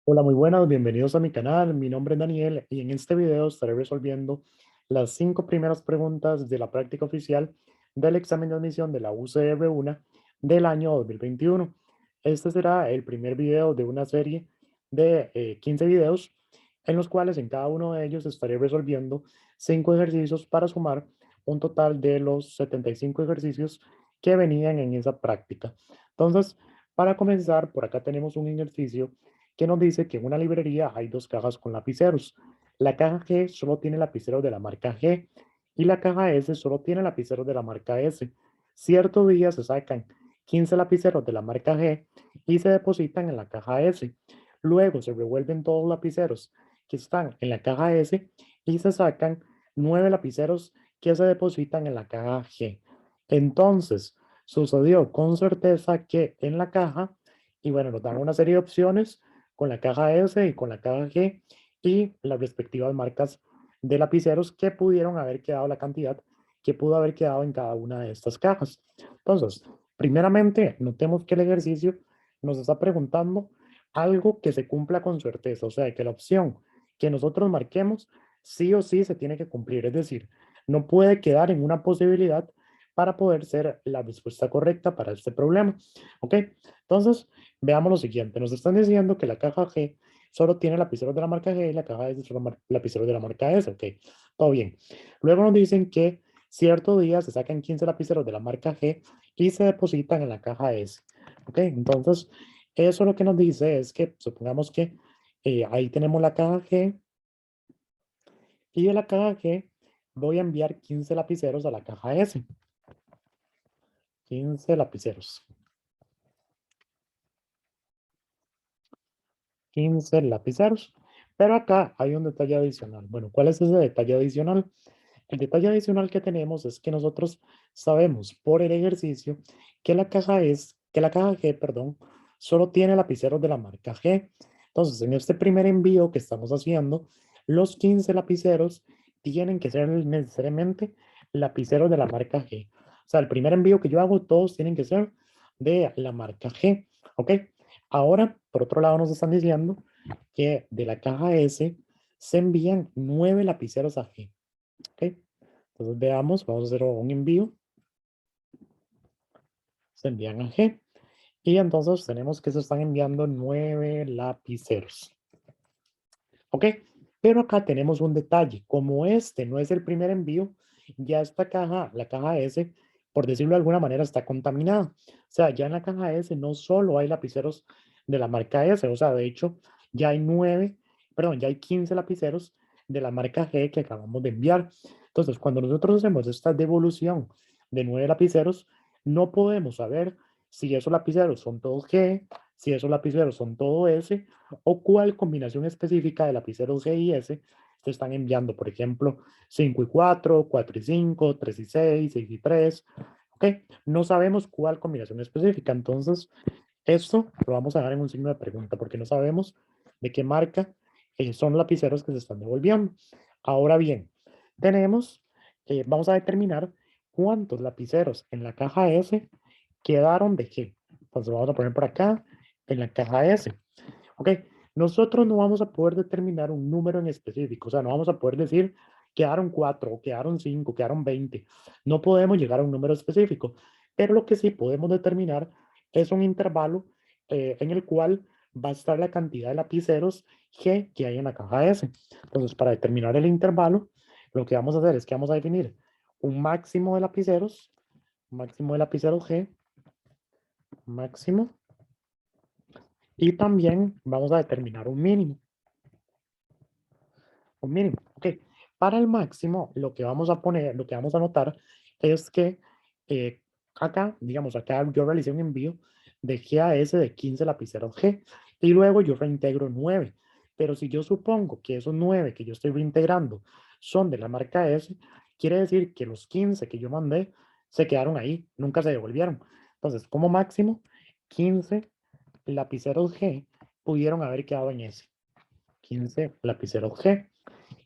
Hola, muy buenas, bienvenidos a mi canal. Mi nombre es Daniel y en este video estaré resolviendo las 5 primeras preguntas de la práctica oficial del examen de admisión de la UCR1 del año 2021. Este será el primer video de una serie de 15 videos en los cuales en cada uno de ellos estaré resolviendo 5 ejercicios para sumar un total de los 75 ejercicios que venían en esa práctica. Entonces, para comenzar, por acá tenemos un ejercicio que nos dice que en una librería hay dos cajas con lapiceros. La caja G solo tiene lapiceros de la marca G y la caja S solo tiene lapiceros de la marca S. Cierto día se sacan 15 lapiceros de la marca G y se depositan en la caja S. Luego se revuelven todos los lapiceros que están en la caja S y se sacan 9 lapiceros que se depositan en la caja G. Entonces, sucedió con certeza que en la caja, y bueno, nos dan una serie de opciones con la caja S y con la caja G y las respectivas marcas de lapiceros que pudieron haber quedado, la cantidad que pudo haber quedado en cada una de estas cajas. Entonces, primeramente, notemos que el ejercicio nos está preguntando algo que se cumpla con certeza, o sea, que la opción que nosotros marquemos sí o sí se tiene que cumplir, es decir, no puede quedar en una posibilidad para poder ser la respuesta correcta para este problema. ¿Ok? Entonces, veamos lo siguiente. Nos están diciendo que la caja G solo tiene lapiceros de la marca G y la caja S solo lapiceros de la marca S. Ok, todo bien. Luego nos dicen que cierto día se sacan 15 lapiceros de la marca G y se depositan en la caja S. Ok, entonces, eso lo que nos dice es que, supongamos que ahí tenemos la caja G y de la caja G voy a enviar 15 lapiceros a la caja S. 15 lapiceros. 15 lapiceros. Pero acá hay un detalle adicional. Bueno, ¿cuál es ese detalle adicional? El detalle adicional que tenemos es que nosotros sabemos por el ejercicio que la caja G, perdón, solo tiene lapiceros de la marca G. Entonces, en este primer envío que estamos haciendo, los 15 lapiceros tienen que ser necesariamente lapiceros de la marca G. O sea, el primer envío que yo hago, todos tienen que ser de la marca G. ¿Ok? Ahora, por otro lado, nos están diciendo que de la caja S se envían 9 lapiceros a G. ¿Ok? Entonces veamos, vamos a hacer un envío, se envían a G y entonces tenemos que se están enviando 9 lapiceros. ¿Ok? Pero acá tenemos un detalle, como este no es el primer envío, ya esta caja, la caja S, por decirlo de alguna manera, está contaminada. O sea, ya en la caja S no solo hay lapiceros de la marca S, o sea, de hecho, ya hay 9, perdón, ya hay 15 lapiceros de la marca G que acabamos de enviar. Entonces, cuando nosotros hacemos esta devolución de 9 lapiceros, no podemos saber si esos lapiceros son todos G, si esos lapiceros son todo S, o cuál combinación específica de lapiceros G y S te están enviando. Por ejemplo, 5 y 4, 4 y 5, 3 y 6, 6 y 3. ¿Ok? No sabemos cuál combinación específica. Entonces, esto lo vamos a dar en un signo de pregunta porque no sabemos de qué marca son lapiceros que se están devolviendo. Ahora bien, vamos a determinar cuántos lapiceros en la caja S quedaron de G. Entonces, vamos a poner por acá en la caja S. ¿Ok? Nosotros no vamos a poder determinar un número en específico, o sea, no vamos a poder decir quedaron 4, quedaron 5, quedaron 20. No podemos llegar a un número específico, pero lo que sí podemos determinar es un intervalo en el cual va a estar la cantidad de lapiceros G que hay en la caja S. Entonces, para determinar el intervalo, lo que vamos a hacer es que vamos a definir un máximo de lapiceros G, máximo, y también vamos a determinar un mínimo. Un mínimo. Ok. Para el máximo, lo que vamos a poner, lo que vamos a notar es que eh, acá, digamos, acá yo realicé un envío de G a S de 15 lapiceros G y luego yo reintegro 9. Pero si yo supongo que esos 9 que yo estoy reintegrando son de la marca S, quiere decir que los 15 que yo mandé se quedaron ahí, nunca se devolvieron. Entonces, como máximo, 15 lapiceros G pudieron haber quedado en S. 15 lapiceros G.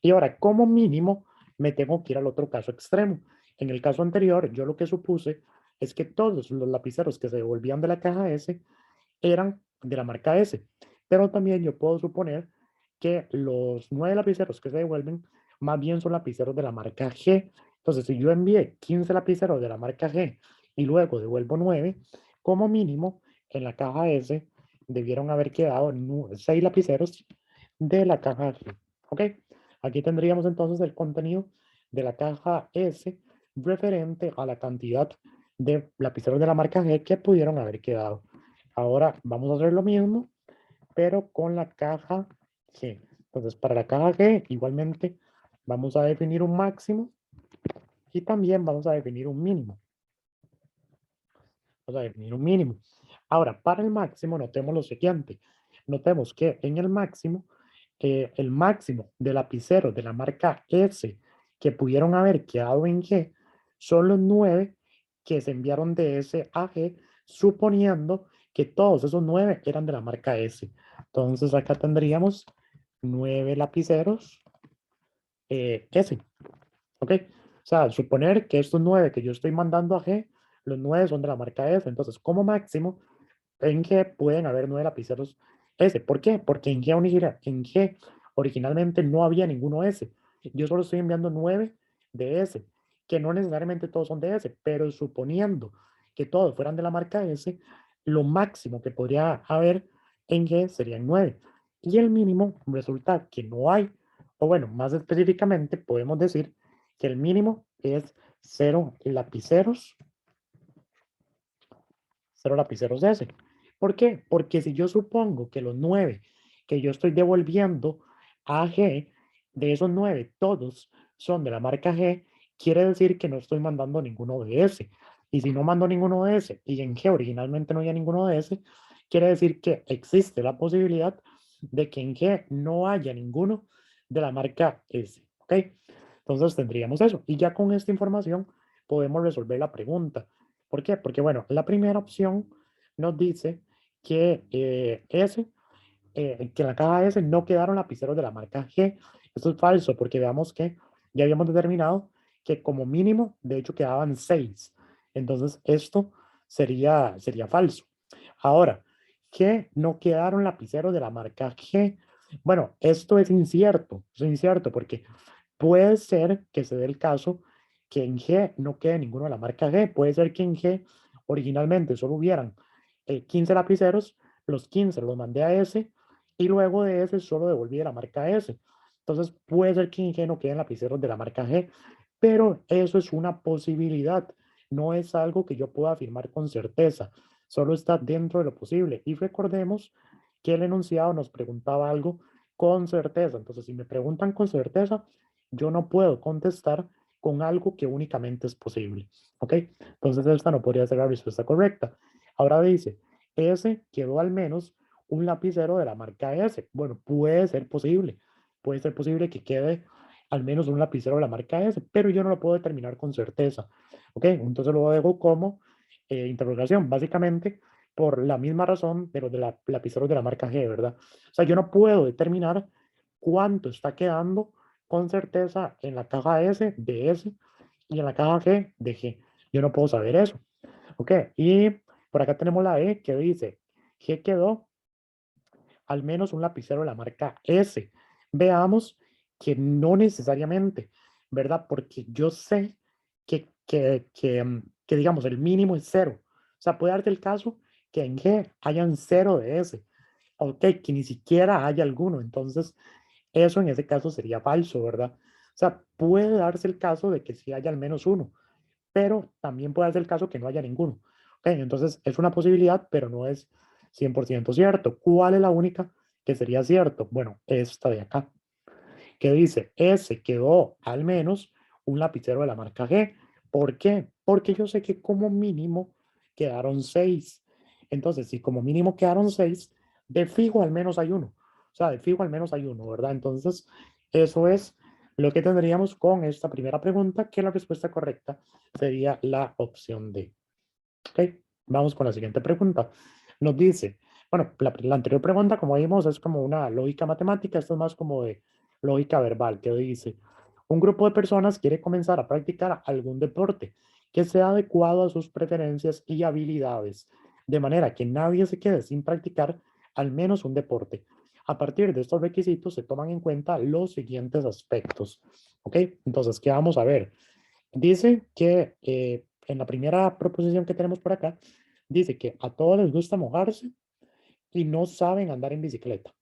Y ahora, como mínimo, me tengo que ir al otro caso extremo. En el caso anterior, yo lo que supuse es que todos los lapiceros que se devolvían de la caja S eran de la marca S. Pero también yo puedo suponer que los 9 lapiceros que se devuelven más bien son lapiceros de la marca G. Entonces, si yo envié 15 lapiceros de la marca G y luego devuelvo 9, como mínimo en la caja S debieron haber quedado 6 lapiceros de la caja G. ¿Ok? Aquí tendríamos entonces el contenido de la caja S referente a la cantidad de lapiceros de la marca G que pudieron haber quedado. Ahora vamos a hacer lo mismo, pero con la caja G. Entonces, para la caja G, igualmente, vamos a definir un máximo y también vamos a definir un mínimo. Vamos a definir un mínimo. Ahora, para el máximo, notemos lo siguiente. Notemos que en el máximo de lapiceros de la marca S que pudieron haber quedado en G son los 9 que se enviaron de S a G, suponiendo que todos esos 9 eran de la marca S. Entonces, acá tendríamos 9 lapiceros S. ¿Ok? O sea, suponer que estos 9 que yo estoy mandando a G, los 9 son de la marca S. Entonces, como máximo, en G pueden haber 9 lapiceros S. ¿Por qué? Porque en G originalmente no había ninguno S. Yo solo estoy enviando 9 de S, que no necesariamente todos son de S, pero suponiendo que todos fueran de la marca S, lo máximo que podría haber en G serían 9. Y el mínimo resulta que no hay, o bueno, más específicamente podemos decir que el mínimo es 0 lapiceros, 0 lapiceros S. ¿Por qué? Porque si yo supongo que los 9 que yo estoy devolviendo a G, de esos 9 todos son de la marca G, quiere decir que no estoy mandando ninguno de S. Y si no mando ninguno de S y en G originalmente no había ninguno de S, quiere decir que existe la posibilidad de que en G no haya ninguno de la marca S. ¿Ok? Entonces tendríamos eso. Y ya con esta información podemos resolver la pregunta. ¿Por qué? Porque, bueno, la primera opción nos dice que que en la caja S no quedaron lapiceros de la marca G. Esto es falso porque veamos que ya habíamos determinado que como mínimo, de hecho, quedaban 6. Entonces, esto sería falso. Ahora, ¿qué no quedaron lapiceros de la marca G? Bueno, esto es incierto porque puede ser que se dé el caso que en G no quede ninguno de la marca G. Puede ser que en G originalmente solo hubieran 15 lapiceros, los 15 los mandé a S y luego de S solo devolví de la marca S. Entonces puede ser que en G no queden lapiceros de la marca G, pero eso es una posibilidad, no es algo que yo pueda afirmar con certeza, solo está dentro de lo posible. Y recordemos que el enunciado nos preguntaba algo con certeza. Entonces, si me preguntan con certeza, yo no puedo contestar con algo que únicamente es posible. ¿Ok? Entonces, esta no podría ser la respuesta correcta. Ahora dice, S quedó al menos un lapicero de la marca S. Bueno, puede ser posible. Puede ser posible que quede al menos un lapicero de la marca S, pero yo no lo puedo determinar con certeza. ¿Ok? Entonces lo dejo como interrogación, básicamente por la misma razón de los de la lapiceros de la marca G, ¿verdad? O sea, yo no puedo determinar cuánto está quedando con certeza en la caja S de S y en la caja G de G. Yo no puedo saber eso. ¿Ok? Y por acá tenemos la E que dice, G quedó al menos un lapicero de la marca S. Veamos que no necesariamente, ¿verdad? Porque yo sé que digamos, el mínimo es cero. O sea, puede darte el caso que en G hayan cero de S. Ok, que ni siquiera haya alguno. Entonces, eso en ese caso sería falso, ¿verdad? O sea, puede darse el caso de que sí haya al menos uno, pero también puede ser el caso que no haya ninguno. ¿Ok? Entonces, es una posibilidad, pero no es 100% cierto. ¿Cuál es la única que sería cierto? Bueno, esta de acá, que dice, S quedó al menos un lapicero de la marca G. ¿Por qué? Porque yo sé que como mínimo quedaron 6. Entonces, si como mínimo quedaron 6, de fijo al menos hay uno. O sea, de fijo al menos hay uno, ¿verdad? Entonces, eso es lo que tendríamos con esta primera pregunta, que la respuesta correcta sería la opción D. Ok, vamos con la siguiente pregunta. Nos dice, bueno, la anterior pregunta, como vimos, es como una lógica matemática, esto es más como de lógica verbal, que dice, un grupo de personas quiere comenzar a practicar algún deporte que sea adecuado a sus preferencias y habilidades, de manera que nadie se quede sin practicar al menos un deporte. A partir de estos requisitos se toman en cuenta los siguientes aspectos. ¿Ok? Entonces, ¿qué vamos a ver? Dice que en la primera proposición que tenemos por acá, dice que a todos les gusta mojarse y no saben andar en bicicleta.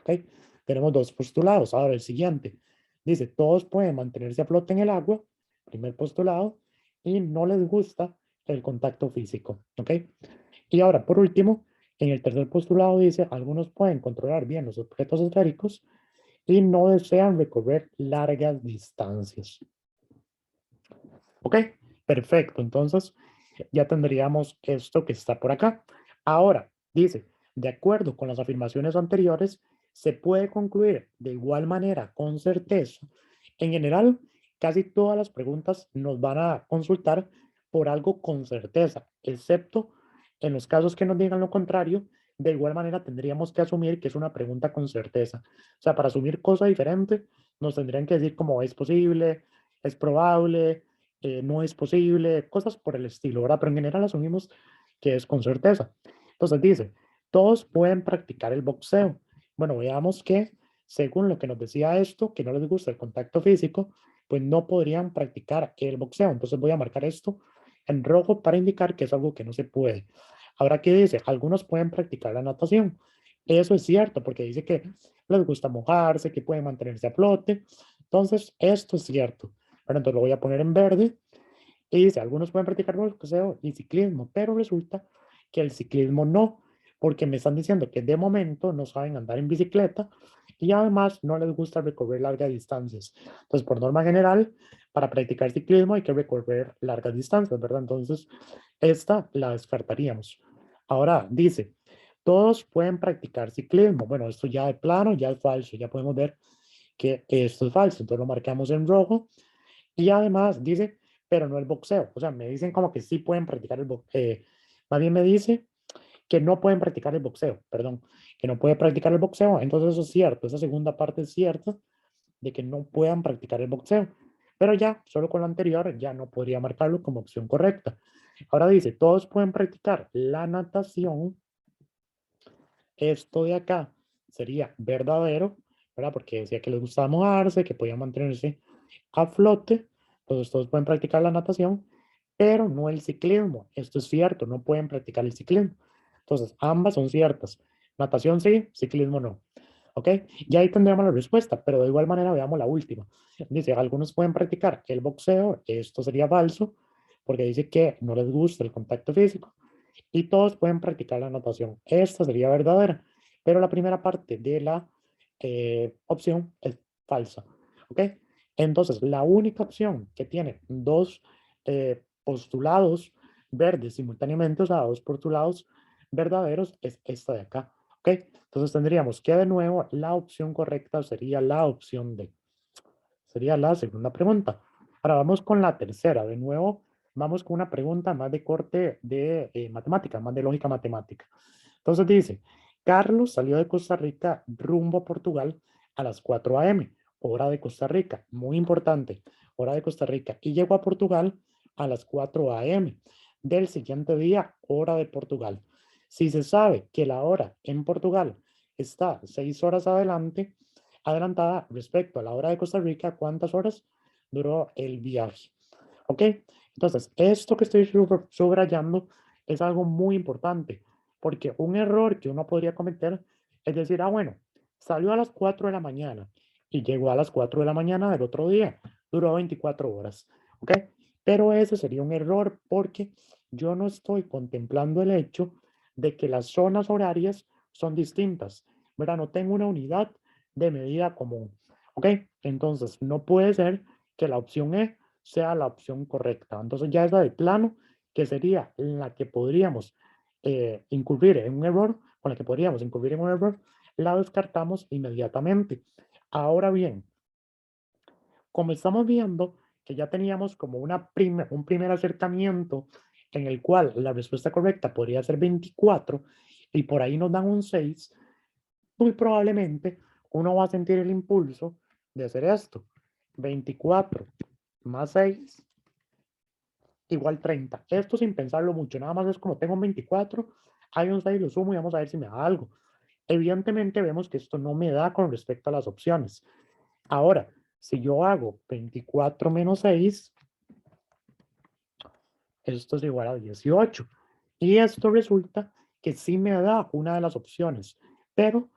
¿Ok? Tenemos dos postulados. Ahora el siguiente. Dice, todos pueden mantenerse a flote en el agua, primer postulado, y no les gusta el contacto físico. ¿Ok? Y ahora, por último, en el tercer postulado dice, algunos pueden controlar bien los objetos esféricos y no desean recorrer largas distancias. ¿Ok? Perfecto. Entonces, ya tendríamos esto que está por acá. Ahora, dice, de acuerdo con las afirmaciones anteriores, se puede concluir de igual manera con certeza. En general, casi todas las preguntas nos van a consultar por algo con certeza, excepto en los casos que nos digan lo contrario, de igual manera tendríamos que asumir que es una pregunta con certeza. O sea, para asumir cosas diferentes, nos tendrían que decir como es posible, es probable, no es posible, cosas por el estilo, ¿verdad? Pero en general asumimos que es con certeza. Entonces dice, todos pueden practicar el boxeo. Bueno, veamos que según lo que nos decía esto, que no les gusta el contacto físico, pues no podrían practicar el boxeo. Entonces voy a marcar esto en rojo para indicar que es algo que no se puede. Ahora, ¿qué dice? Algunos pueden practicar la natación. Eso es cierto, porque dice que les gusta mojarse, que pueden mantenerse a flote. Entonces, esto es cierto. Bueno, entonces lo voy a poner en verde y dice, algunos pueden practicar boxeo y ciclismo, pero resulta que el ciclismo no, porque me están diciendo que de momento no saben andar en bicicleta y además no les gusta recorrer largas distancias. Entonces, por norma general, para practicar ciclismo hay que recorrer largas distancias, ¿verdad? Entonces, esta la descartaríamos. Ahora dice, todos pueden practicar ciclismo. Bueno, esto ya de plano, ya es falso, ya podemos ver que esto es falso. Entonces lo marcamos en rojo y además dice, pero no el boxeo. O sea, me dicen como que sí pueden practicar el boxeo. Más bien me dice que no pueden practicar el boxeo, perdón, que no puede practicar el boxeo. Entonces eso es cierto. Esa segunda parte es cierta de que no puedan practicar el boxeo. Pero ya, solo con lo anterior, ya no podría marcarlo como opción correcta. Ahora dice, todos pueden practicar la natación. Esto de acá sería verdadero, ¿verdad? Porque decía que les gustaba mojarse, que podían mantenerse a flote, entonces todos pueden practicar la natación, pero no el ciclismo. Esto es cierto, no pueden practicar el ciclismo. Entonces, ambas son ciertas. Natación sí, ciclismo no. ¿Ok? Y ahí tendríamos la respuesta, pero de igual manera veamos la última. Dice, algunos pueden practicar el boxeo, esto sería falso, porque dice que no les gusta el contacto físico, y todos pueden practicar la natación. Esta sería verdadera, pero la primera parte de la opción es falsa. ¿Ok? Entonces, la única opción que tiene dos postulados verdes simultáneamente, o sea, dos postulados verdaderos, es esta de acá. ¿Ok? Entonces tendríamos que de nuevo la opción correcta sería la opción D. Sería la segunda pregunta. Ahora vamos con la tercera. De nuevo, vamos con una pregunta más de corte de matemática, más de lógica matemática. Entonces dice, Carlos salió de Costa Rica rumbo a Portugal a las 4 a.m., hora de Costa Rica, muy importante, hora de Costa Rica, y llegó a Portugal a las 4 a.m. del siguiente día, hora de Portugal. Si se sabe que la hora en Portugal está 6 horas adelantada respecto a la hora de Costa Rica, ¿cuántas horas duró el viaje? ¿Ok? Entonces, esto que estoy subrayando es algo muy importante, porque un error que uno podría cometer es decir, bueno, salió a las 4 de la mañana y llegó a las 4 de la mañana del otro día, duró 24 horas, ¿ok? Pero ese sería un error porque yo no estoy contemplando el hecho de que las zonas horarias son distintas, ¿verdad? No tengo una unidad de medida común, ¿ok? Entonces, no puede ser que la opción E sea la opción correcta. Entonces ya es la de plano, que sería la que podríamos incurrir en un error, con la que podríamos incurrir en un error, la descartamos inmediatamente. Ahora bien, como estamos viendo que ya teníamos como un primer acercamiento en el cual la respuesta correcta podría ser 24 y por ahí nos dan un 6, muy probablemente uno va a sentir el impulso de hacer esto. 24 más 6 igual 30. Esto sin pensarlo mucho, nada más es como tengo un 24, hay un 6, lo sumo y vamos a ver si me da algo. Evidentemente vemos que esto no me da con respecto a las opciones. Ahora, si yo hago 24 menos 6, esto es igual a 18. Y esto resulta que sí me da una de las opciones, pero,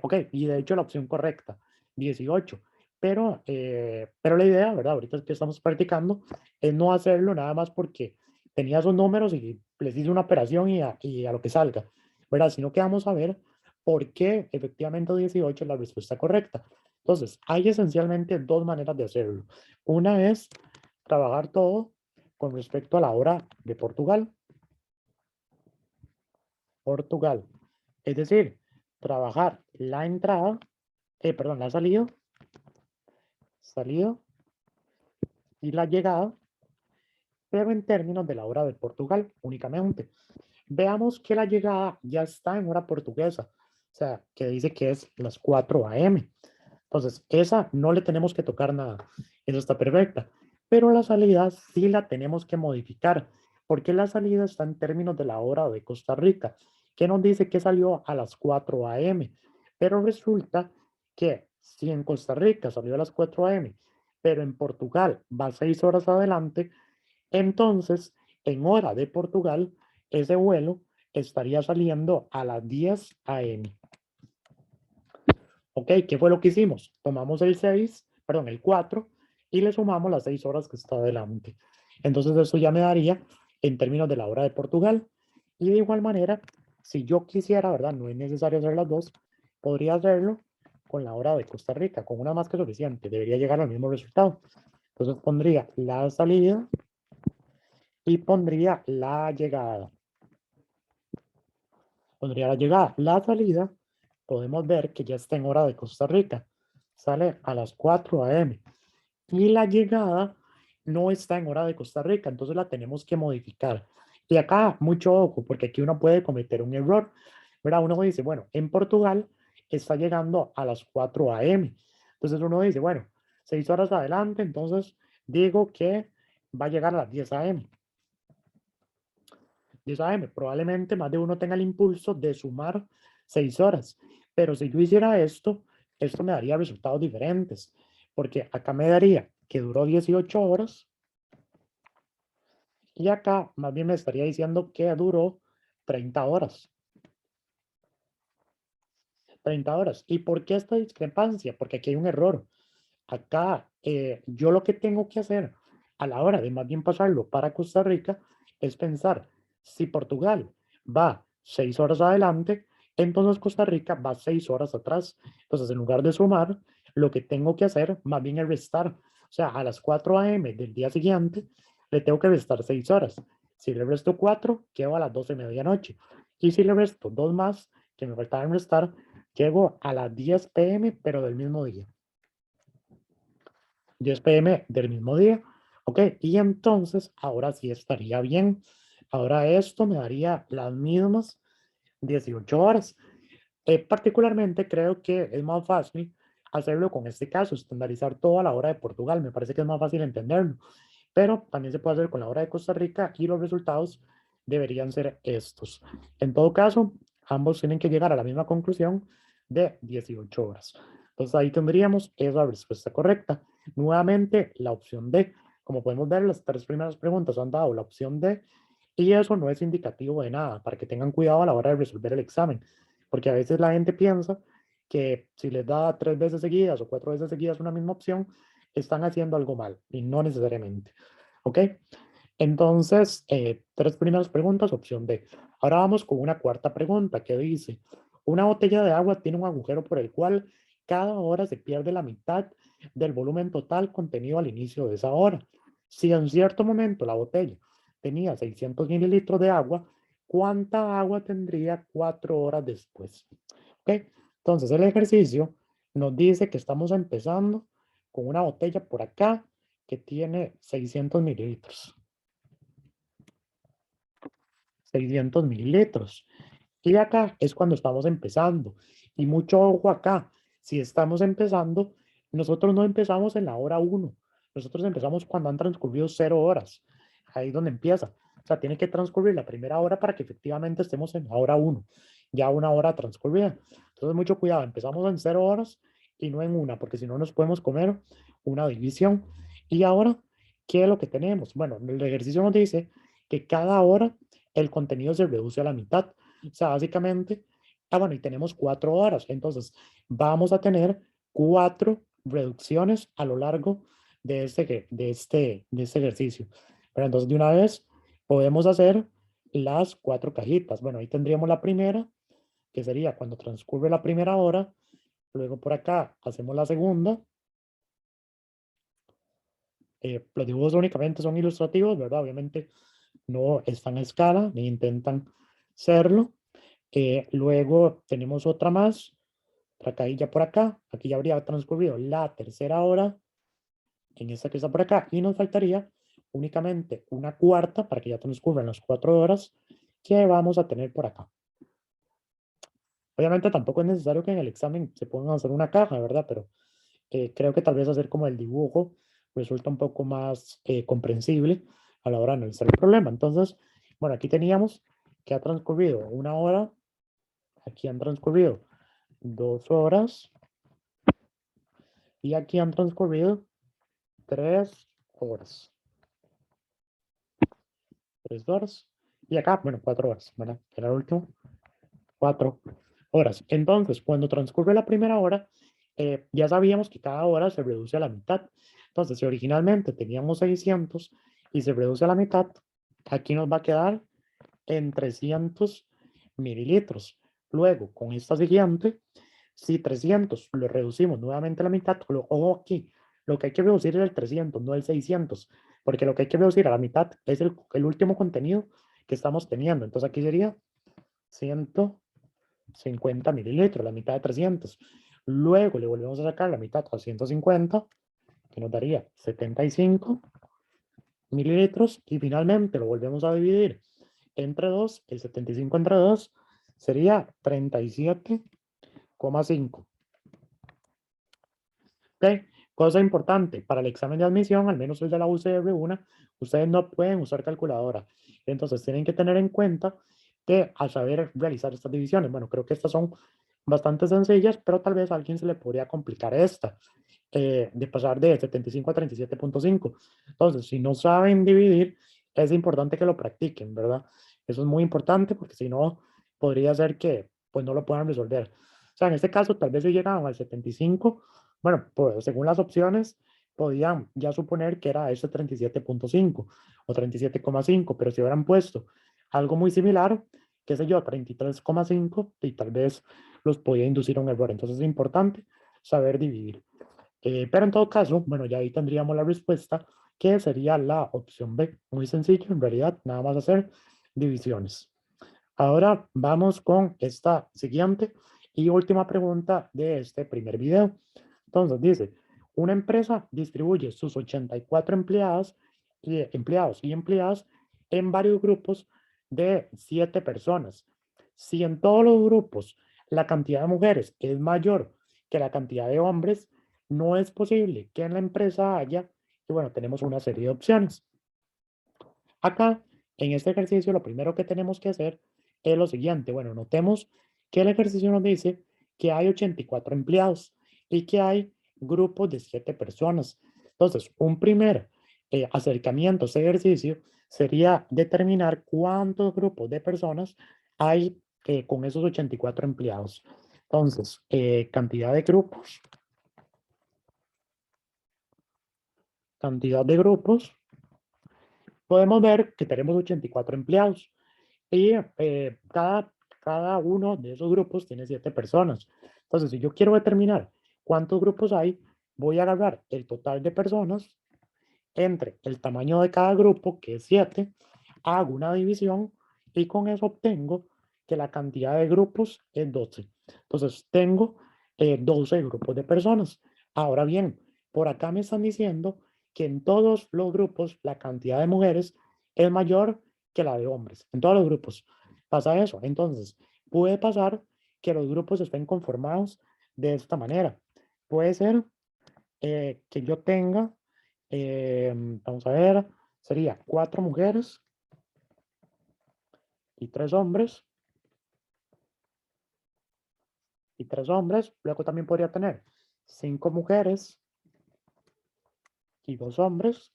ok, y de hecho la opción correcta, 18. Pero la idea, ¿verdad? Ahorita es que estamos practicando, es no hacerlo nada más porque tenía esos números y les hice una operación y a lo que salga, ¿verdad? Sino que vamos a ver por qué efectivamente 18 es la respuesta correcta. Entonces, hay esencialmente dos maneras de hacerlo. Una es trabajar todo con respecto a la hora de Portugal. Portugal. Es decir, trabajar la entrada, perdón, la salida, salida y la llegada, pero en términos de la hora de Portugal únicamente. Veamos que la llegada ya está en hora portuguesa, o sea, que dice que es las 4 a.m. Entonces, esa no le tenemos que tocar nada, esa está perfecta, pero la salida sí la tenemos que modificar, porque la salida está en términos de la hora de Costa Rica, que nos dice que salió a las 4 a.m., pero resulta que si en Costa Rica salió a las 4 a.m., pero en Portugal va 6 horas adelante, entonces en hora de Portugal ese vuelo estaría saliendo a las 10 a.m. Ok, ¿qué fue lo que hicimos? Tomamos el 6, perdón, el 4 y le sumamos las 6 horas que está adelante. Entonces eso ya me daría en términos de la hora de Portugal. Y de igual manera, si yo quisiera, ¿verdad? No es necesario hacer las dos, podría hacerlo con la hora de Costa Rica, con una más que suficiente, debería llegar al mismo resultado. Entonces pondría la salida y pondría la llegada. Pondría la llegada. La salida, podemos ver que ya está en hora de Costa Rica. Sale a las 4 a.m. Y la llegada no está en hora de Costa Rica, entonces la tenemos que modificar. Y acá, mucho ojo, porque aquí uno puede cometer un error. ¿Verdad? Uno dice, bueno, en Portugal está llegando a las 4 a.m. Entonces uno dice, bueno, 6 horas adelante, entonces digo que va a llegar a las 10 a.m. 10 a.m. Probablemente más de uno tenga el impulso de sumar 6 horas. Pero si yo hiciera esto me daría resultados diferentes. Porque acá me daría que duró 18 horas y acá más bien me estaría diciendo que duró 30 horas. 30 horas. ¿Y por qué esta discrepancia? Porque aquí hay un error. Acá yo lo que tengo que hacer a la hora de más bien pasarlo para Costa Rica es pensar, si Portugal va 6 horas adelante, entonces Costa Rica va 6 horas atrás. Entonces, en lugar de sumar, lo que tengo que hacer más bien es restar. O sea, a las 4 a.m. del día siguiente, le tengo que restar 6 horas. Si le resto 4, quedo a las 12 de medianoche. Y si le resto 2 más, que me faltaban restar, llego a las 10 p.m., pero del mismo día. 10 p.m. del mismo día. Ok, y entonces ahora sí estaría bien. Ahora esto me daría las mismas 18 horas. Particularmente creo que es más fácil hacerlo con este caso, estandarizar toda la hora de Portugal. Me parece que es más fácil entenderlo. Pero también se puede hacer con la hora de Costa Rica y los resultados deberían ser estos. En todo caso, ambos tienen que llegar a la misma conclusión de 18 horas. Entonces ahí tendríamos esa respuesta correcta. Nuevamente, la opción D. Como podemos ver, las tres primeras preguntas han dado la opción D y eso no es indicativo de nada, para que tengan cuidado a la hora de resolver el examen, porque a veces la gente piensa que si les da 3 veces seguidas o 4 veces seguidas una misma opción, están haciendo algo mal y no necesariamente. ¿Ok? Entonces, tres primeras preguntas, opción D. Ahora vamos con una cuarta pregunta que dice, una botella de agua tiene un agujero por el cual cada hora se pierde la mitad del volumen total contenido al inicio de esa hora. Si en cierto momento la botella tenía 600 mililitros de agua, ¿cuánta agua tendría 4 horas después? ¿Ok? Entonces, el ejercicio nos dice que estamos empezando con una botella por acá que tiene 600 mililitros. 600 mililitros. Y acá es cuando estamos empezando. Y mucho ojo acá. Si estamos empezando, nosotros no empezamos en la hora 1. Nosotros empezamos cuando han transcurrido 0 horas. Ahí es donde empieza. O sea, tiene que transcurrir la primera hora para que efectivamente estemos en la hora 1. ya una hora transcurrida. Entonces, mucho cuidado, empezamos en 0 horas y no en una, porque si no nos podemos comer una división. Y ahora, ¿qué es lo que tenemos? Bueno, el ejercicio nos dice que cada hora el contenido se reduce a la mitad. O sea, básicamente, bueno, y tenemos 4 horas. Entonces, vamos a tener 4 reducciones a lo largo de este ejercicio. Pero entonces, de una vez, podemos hacer las 4 cajitas. Bueno, ahí tendríamos la primera, que sería cuando transcurre la primera hora. Luego por acá hacemos la segunda. Los dibujos únicamente son ilustrativos, ¿verdad? Obviamente no están a escala ni intentan serlo. Luego tenemos otra más, otra cajilla por acá. Aquí ya habría transcurrido la tercera hora, en esta que está por acá, y nos faltaría únicamente una cuarta para que ya transcurran las 4 horas que vamos a tener por acá. Obviamente tampoco es necesario que en el examen se pongan a hacer una caja, ¿verdad? Pero creo que tal vez hacer como el dibujo resulta un poco más comprensible a la hora de analizar el problema. Entonces, bueno, aquí teníamos que ha transcurrido una hora, aquí han transcurrido 2 horas y aquí han transcurrido 3 horas. 3 horas. Y acá, bueno, 4 horas, ¿verdad? Era el último. 4 horas. Entonces, cuando transcurre la primera hora, ya sabíamos que cada hora se reduce a la mitad. Entonces, si originalmente teníamos 600 y se reduce a la mitad, aquí nos va a quedar en 300 mililitros. Luego, con esta siguiente, si 300 lo reducimos nuevamente a la mitad, ojo aquí, lo que hay que reducir es el 300, no el 600, porque lo que hay que reducir a la mitad es el último contenido que estamos teniendo. Entonces, aquí sería 150 mililitros, la mitad de 300. Luego le volvemos a sacar la mitad a 150, que nos daría 75 mililitros. Y finalmente lo volvemos a dividir entre 2. El 75 entre 2 sería 37,5. ¿Ok? Cosa importante, para el examen de admisión, al menos el de la UCR1, ustedes no pueden usar calculadora. Entonces tienen que tener en cuenta que al saber realizar estas divisiones, bueno, creo que estas son bastante sencillas, pero tal vez a alguien se le podría complicar esta, de pasar de 75 a 37,5. Entonces, si no saben dividir, es importante que lo practiquen, ¿verdad? Eso es muy importante porque si no, podría ser que pues no lo puedan resolver. O sea, en este caso, tal vez si llegaban al 75, bueno, pues según las opciones, podían ya suponer que era ese 37,5 o 37,5, pero si hubieran puesto algo muy similar, qué sé yo, 33,5, y tal vez los podía inducir a un error. Entonces es importante saber dividir. Pero en todo caso, bueno, ya ahí tendríamos la respuesta, que sería la opción B. Muy sencillo, en realidad, nada más hacer divisiones. Ahora vamos con esta siguiente y última pregunta de este primer video. Entonces dice, una empresa distribuye sus 84 empleados y empleadas en varios grupos de 7 personas. Si en todos los grupos la cantidad de mujeres es mayor que la cantidad de hombres, no es posible que en la empresa haya, y bueno, tenemos una serie de opciones. Acá, en este ejercicio, lo primero que tenemos que hacer es lo siguiente. Bueno, notemos que el ejercicio nos dice que hay 84 empleados y que hay grupos de 7 personas. Entonces, un primer acercamiento a este ejercicio sería determinar cuántos grupos de personas hay con esos 84 empleados. Entonces, cantidad de grupos, podemos ver que tenemos 84 empleados. Y cada uno de esos grupos tiene 7 personas. Entonces, si yo quiero determinar cuántos grupos hay, voy a agarrar el total de personas entre el tamaño de cada grupo, que es 7, hago una división y con eso obtengo que la cantidad de grupos es 12. Entonces, tengo 12 grupos de personas. Ahora bien, por acá me están diciendo que en todos los grupos la cantidad de mujeres es mayor que la de hombres. En todos los grupos pasa eso. Entonces, puede pasar que los grupos estén conformados de esta manera. Puede ser que yo tenga, vamos a ver, sería 4 mujeres y 3 hombres. y 3 hombres. Luego también podría tener 5 mujeres y 2 hombres.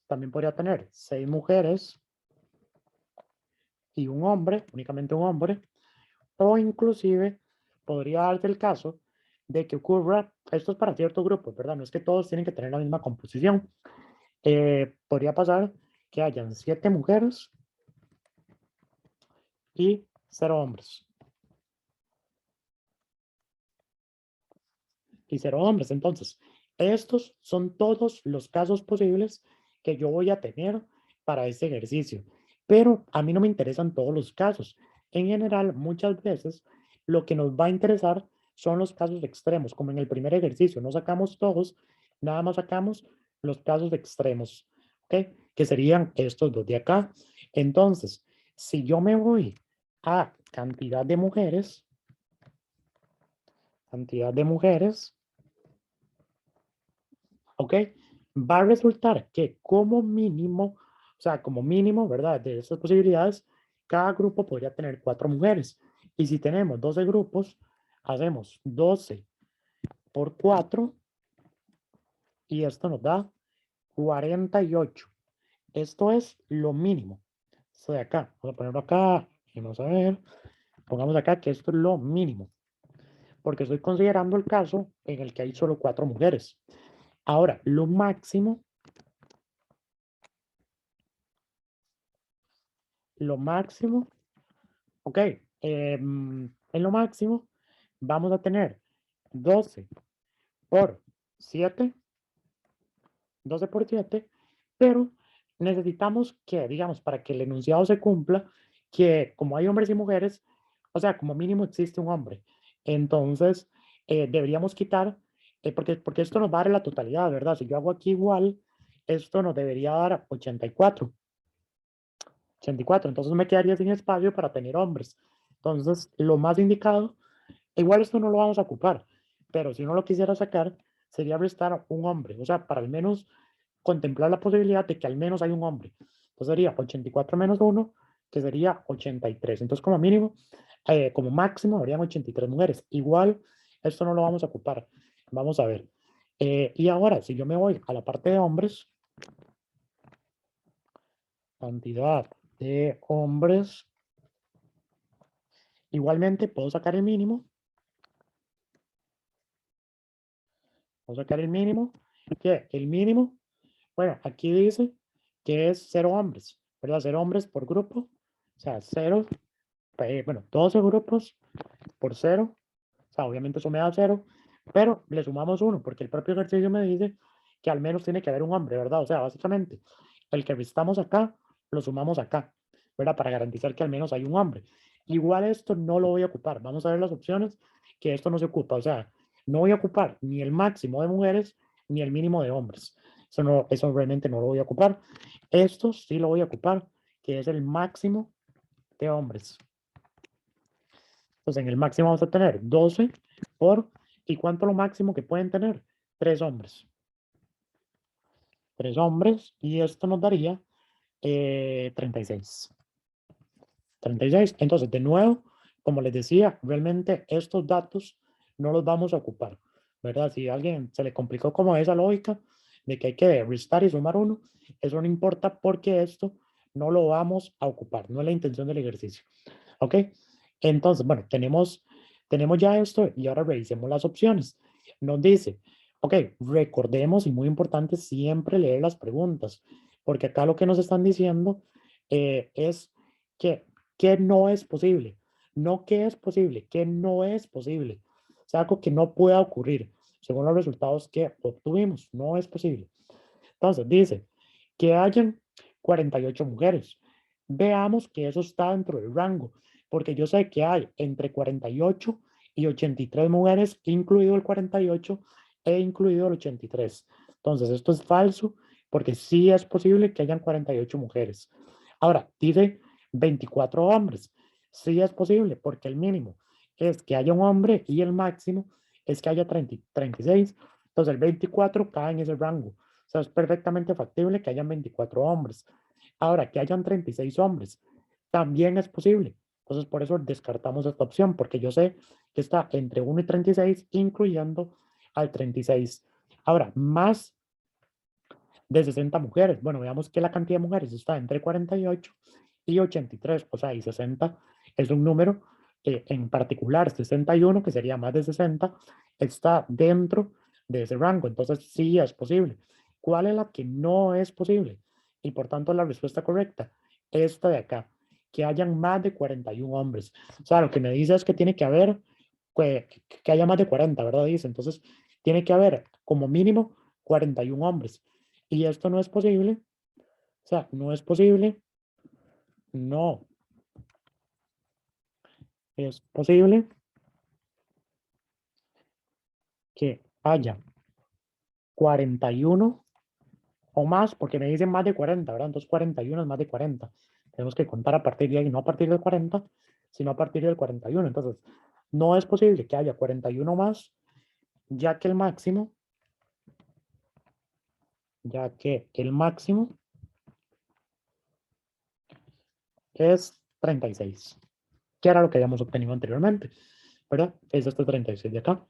También podría tener 6 mujeres y un hombre, únicamente un hombre. O inclusive podría darse el caso de que ocurra, esto es para ciertos grupos, ¿verdad? No es que todos tienen que tener la misma composición. Podría pasar que hayan 7 mujeres y 0 hombres. Y 0 hombres. Entonces, estos son todos los casos posibles que yo voy a tener para este ejercicio. Pero a mí no me interesan todos los casos. En general, muchas veces lo que nos va a interesar son los casos extremos, como en el primer ejercicio. No sacamos todos, nada más sacamos los casos extremos, ¿ok? Que serían estos dos de acá. Entonces, si yo me voy a cantidad de mujeres, ¿ok? Va a resultar que como mínimo, o sea, como mínimo, ¿verdad? De estas posibilidades, cada grupo podría tener 4 mujeres. Y si tenemos 12 grupos, hacemos 12 por 4 y esto nos da 48. Esto es lo mínimo. Esto de acá, vamos a ponerlo acá y vamos a ver, pongamos acá que esto es lo mínimo, porque estoy considerando el caso en el que hay solo 4 mujeres. Ahora, lo máximo, ok, en lo máximo vamos a tener 12 por 7, 12 por 7, pero necesitamos que, digamos, para que el enunciado se cumpla, que como hay hombres y mujeres, o sea, como mínimo existe un hombre. Entonces, deberíamos quitar, porque esto nos va a dar la totalidad, ¿verdad? Si yo hago aquí igual, esto nos debería dar 84. 84, entonces me quedaría sin espacio para tener hombres. Entonces, lo más indicado, igual esto no lo vamos a ocupar, pero si uno lo quisiera sacar, sería restar un hombre, o sea, para al menos contemplar la posibilidad de que al menos hay un hombre. Entonces sería 84 menos 1, que sería 83. Entonces, como mínimo, como máximo, habrían 83 mujeres. Igual, esto no lo vamos a ocupar. Vamos a ver. Y ahora, si yo me voy a la parte de hombres, cantidad de hombres, igualmente puedo sacar el mínimo. Puedo sacar el mínimo. Que el mínimo, bueno, aquí dice que es 0 hombres, ¿verdad? 0 hombres por grupo. O sea, 0, bueno, 12 grupos por 0. O sea, obviamente eso me da 0, pero le sumamos 1, porque el propio ejercicio me dice que al menos tiene que haber un hombre, ¿verdad? O sea, básicamente, el que restamos acá, lo sumamos acá, ¿verdad? Para garantizar que al menos hay un hombre. Igual esto no lo voy a ocupar. Vamos a ver las opciones que esto no se ocupa. O sea, no voy a ocupar ni el máximo de mujeres ni el mínimo de hombres. Eso realmente no lo voy a ocupar. Esto sí lo voy a ocupar, que es el máximo de hombres. Entonces, en el máximo vamos a tener 12 por, ¿y cuánto lo máximo que pueden tener? 3 hombres. 3 hombres, y esto nos daría 36. 36. Entonces, de nuevo, como les decía, realmente estos datos no los vamos a ocupar, ¿verdad? Si a alguien se le complicó como esa lógica de que hay que restar y sumar uno, eso no importa porque esto no lo vamos a ocupar, no es la intención del ejercicio. ¿Ok? Entonces, bueno, tenemos ya esto y ahora revisemos las opciones. Nos dice, ok, recordemos y muy importante siempre leer las preguntas, porque acá lo que nos están diciendo es que, que no es posible, no que es posible, que no es posible. O sea, algo que no pueda ocurrir según los resultados que obtuvimos, no es posible. Entonces, dice que hayan 48 mujeres. Veamos que eso está dentro del rango, porque yo sé que hay entre 48 y 83 mujeres, incluido el 48 e incluido el 83. Entonces, esto es falso, porque sí es posible que hayan 48 mujeres. Ahora, dice 24 hombres. Sí es posible, porque el mínimo es que haya un hombre y el máximo es que haya 36. Entonces, el 24 cae en ese rango. O sea, es perfectamente factible que hayan 24 hombres. Ahora, que hayan 36 hombres, también es posible, Entonces, por eso descartamos esta opción, porque yo sé que está entre 1 y 36, incluyendo al 36. Ahora, más de 60 mujeres. Bueno, veamos que la cantidad de mujeres está entre 48 y 83, o sea, y 60 es un número en particular, 61, que sería más de 60, está dentro de ese rango, entonces sí es posible. ¿Cuál es la que no es posible? Y por tanto la respuesta correcta, esta de acá, que hayan más de 41 hombres. O sea, lo que me dice es que tiene que haber, que haya más de 40, ¿verdad? Dice, entonces tiene que haber como mínimo 41 hombres. Y esto no es posible, o sea, no es posible, no es posible que haya 41 o más, porque me dicen más de 40, ¿verdad? Entonces 41 es más de 40. Tenemos que contar a partir de ahí, no a partir del 40, sino a partir del 41. Entonces, no es posible que haya 41 más, ya que el máximo, ya que el máximo es 36, que era lo que habíamos obtenido anteriormente, ¿verdad? Es este 36 de acá.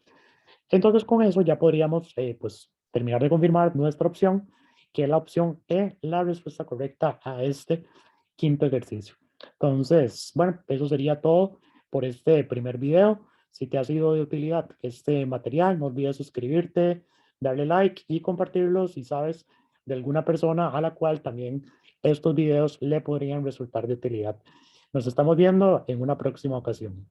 Entonces, con eso ya podríamos pues, terminar de confirmar nuestra opción, que es la opción E, la respuesta correcta a este quinto ejercicio. Entonces, bueno, eso sería todo por este primer video. Si te ha sido de utilidad este material, no olvides suscribirte, darle like y compartirlo si sabes de alguna persona a la cual también estos videos le podrían resultar de utilidad. Nos estamos viendo en una próxima ocasión.